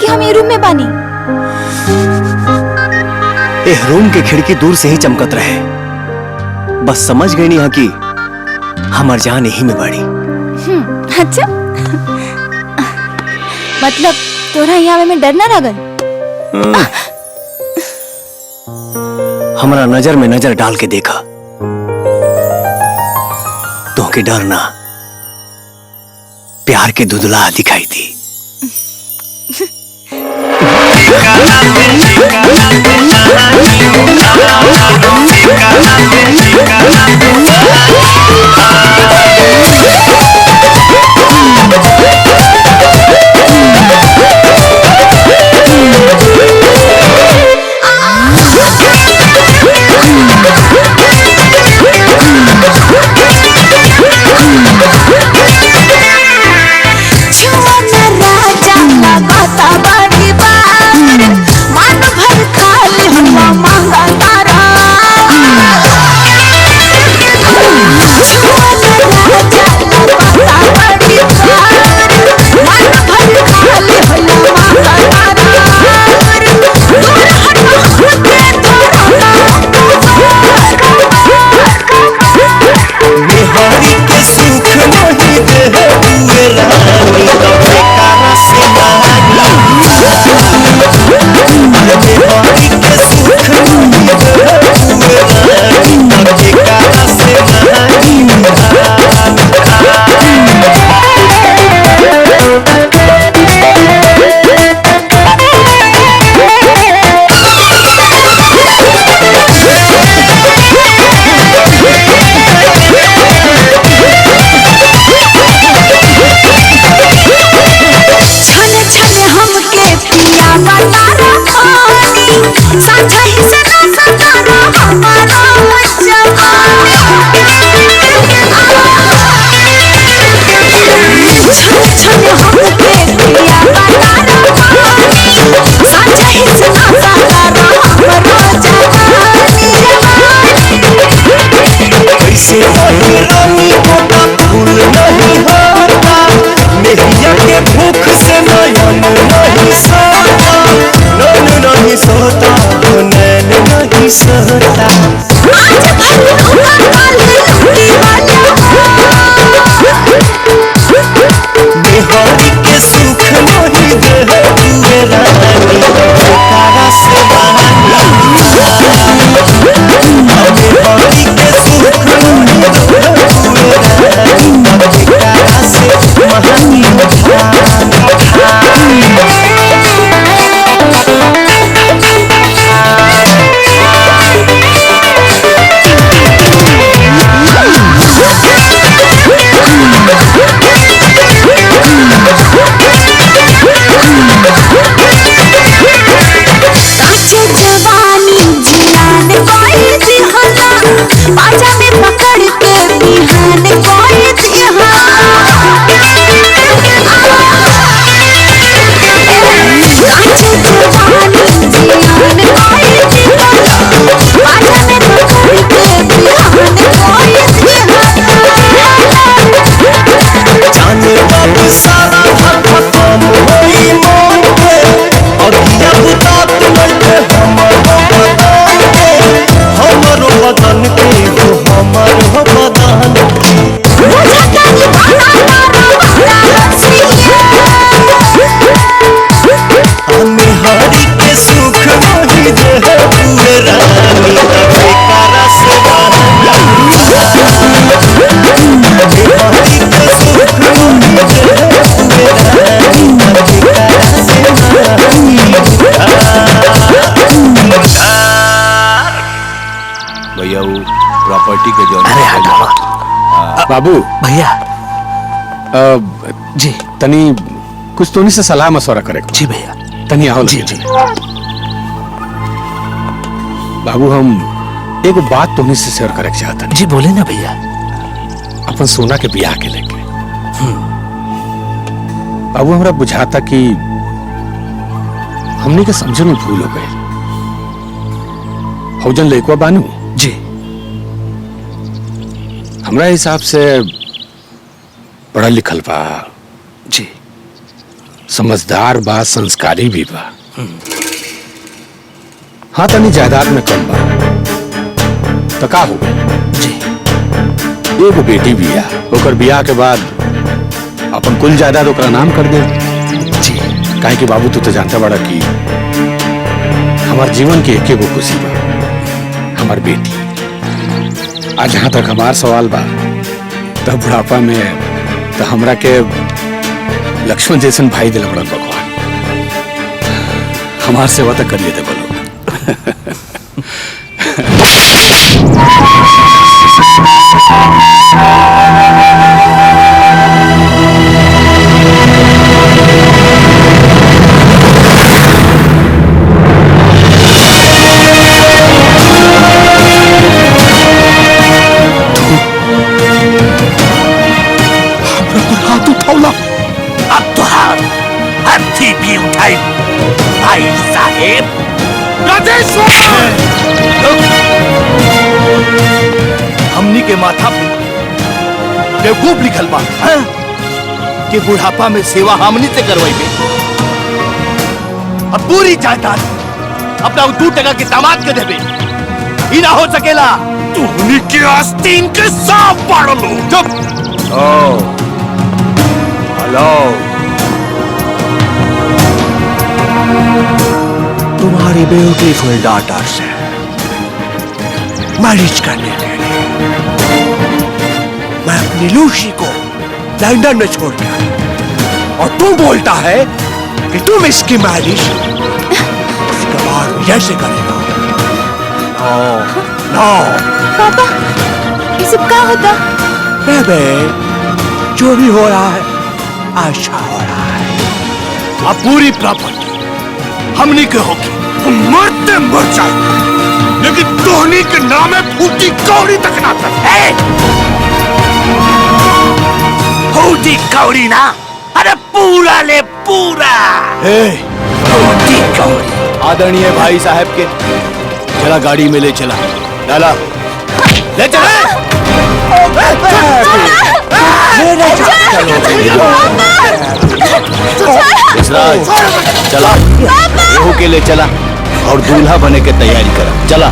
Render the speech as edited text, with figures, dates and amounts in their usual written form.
कि हम ये रूम में बानी। ए रूम के खिड़की दूर से ही चमकत रहे, बस समझ गई नहीं कि हमार जान यही में बाड़ी। अच्छा मतलब तोरा यहाँ में डर ना लागल? हमारा नजर में नजर डाल के देखा तो के डर ना प्यार के धुंधला दिखाई दी। प्रॉपर्टी के जो अरे हटावा बाबू भैया जी तनी कुछ तो नहीं से सलाह मशवरा करे जी भैया तनी आओ जी जी बाबू हम एक बात तो नहीं से शेयर करे चाहता जी बोले ना भैया अपन सोना के ब्याह के लेके बाबू हमरा बुझाता कि हमने के समझे में भूल हो गए हौजन लेकवा बानू जी हमरा हिसाब से पढ़ा लिखल बा जी समझदार बा, संस्कारी भी बा। हाँ, तनी जायदाद में कम बा तो का हो जी। एगो बेटी बिया, ओकर बियाह के बाद अपन कुल जायदाद ओकरा नाम कर दे जी। काहे कि बाबू, तू तो जानता बड़ा कि हमार जीवन के एक एगो खुशी बा, हमार बेटी। आज जहां तक हमार सवाल बा, तब बुढ़ापा में तो हमरा के लक्ष्मण जैसन भाई दिल बड़ा भगवान। हमार सेवा तो करिए दे बोलो। हाथ उठाओला। अब तो हाथी भी उठाई भाई साहेब। हमनी के माथा पे बेवकूफ लिखल बा कि बुढ़ापा में सेवा हमनी से करवाई। अब पूरी जायदाद अपना 2 टका के दामाद के देवे, ही ना हो सकेला। तुमनी के आस्तीन के सांप पाड़ लो। चुप। हेलो, तुम्हारी ब्यूटीफुल डॉटर से मैरिज करने के लिए मैं अपनी लूसी को लंदन में छोड़ के आया, और तू बोलता है कि तुम इसकी मैरिज उसके बाद विजय से करेगा। नो नो पापा, ये सब क्या होता? बेबे, जो भी हो रहा है अच्छा हो रहा है। अब पूरी प्रॉपर्टी हमनी के होगी। तुम मरते मर जाए, लेकिन तोहनी के नामे फूटी कौड़ी तक ना कर। फूटी कौड़ी ना, अरे पूरा ले पूरा। फूटी कौड़ी। आदरणीय भाई साहब के चला गाड़ी में ले चला, डाला ले चला। यशराज, चला रेहू के ले चला और दूल्हा बने के तैयारी करा। चला।